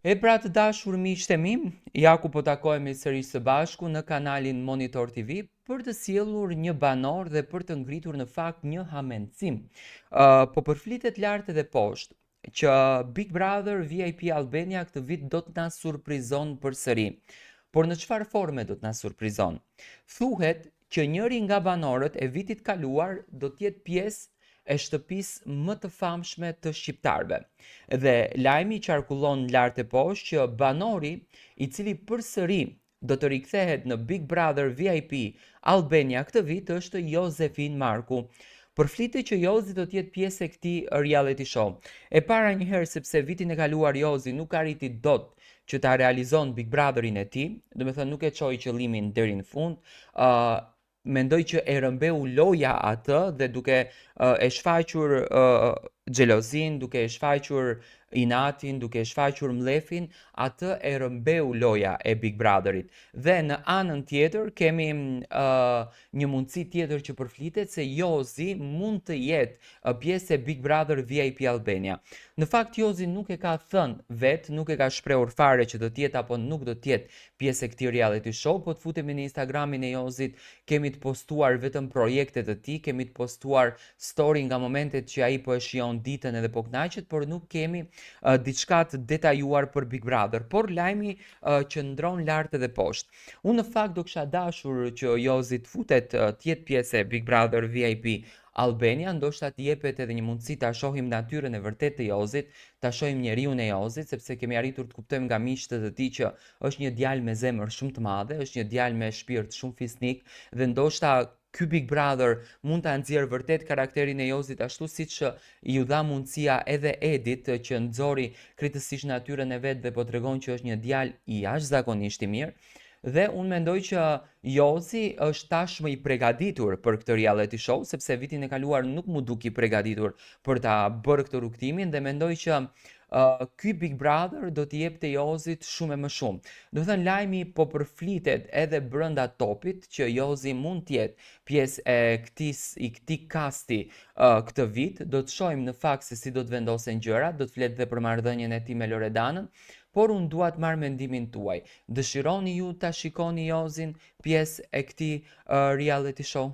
E pra të dashur miqtë e mi, ja ku po takohemi sërish së bashku në kanalin Monitor TV për të sjellur një banor dhe për të ngritur në fakt një hamencim. Po përflitet lart edhe poshtë që Big Brother VIP Albania këtë vit do të na surprizon përsëri. Por në çfarë forme do të na surprizon? Thuhet që njëri nga banorët e vitit kaluar do të jetë pjesë e shtëpisë më të famshme të shqiptarëve. Dhe lajmi qarkullon lart e poshtë që banori i cili përsëri do të rikthehet në Big Brother VIP Albania këtë vit është Josefin Marku. Përflitet që Jozi do të jetë pjesë e këtij reality show. E para një herë sepse vitin e kaluar Jozi nuk arriti dot që ta realizon Big Brotherin e tij, do të thënë nuk e çoi qëllimin deri në fund. Mendoj që e rëmbeu loja atë dhe duke e shfaqur xhelozin, duke e shfaqur inatin, duke e shfaqur mlefin, atë e rëmbeu loja e Big Brotherit. Dhe në anën tjetër kemi një mundësi tjetër që përflitet se Jozi mund të jetë pjesë e Big Brother VIP Albania. Në fakt Jozi nuk e ka thënë vetë, nuk e ka shprehur fare që do të jetë apo nuk do të jetë pjesë e këtij reality show, po të futemi në Instagramin e Jozit, kemi të postuar vetëm projektet e tij, kemi të postuar story nga momentet që ai po e shijon ditën edhe po kënaqet, por nuk kemi diçka të detajuar për Big Brother, por lajmi qëndron lart edhe poshtë. Unë në fakt do kisha dashur që Jozi të futet të jetë pjesë e Big Brother VIP Albania, ndoshta të jepet edhe një mundësi ta shohim natyrën e vërtetë të Jozit, ta shohim njeriu e Jozit, sepse kemi arritur të kuptojmë nga miqtë e tij që është një djalë me zemër shumë të madhe, është një djalë me shpirt shumë fisnik dhe ndoshta ky Big Brother mund ta nxjerrë vërtet karakterin e Jozit ashtu siç ju dha mundësia edhe Edit që nxori krejtësisht natyrën e vet dhe po tregon që është një djalë i jashtëzakonisht i mirë. Dhe unë mendoj që Jozi është tashmë i përgatitur për këtë reality show, sepse vitin e kaluar nuk mu duk i përgatitur për ta bërë këtë rukëtimin dhe mendoj që ky Big Brother do t'i jepte Jozit shumë e më shumë. Do thënë lajmi po përflitet edhe brenda topit që Jozi mund të jetë pjesë e këtij kasti këtë vit. Do të shohim në fakt se si do të vendosen gjërat, do të flet dhe për marrëdhënien e tij me Loredanën, por unë dua të marr mendimin tuaj. Dëshironi ju ta shikoni Jozin pjesë e këtij reality show?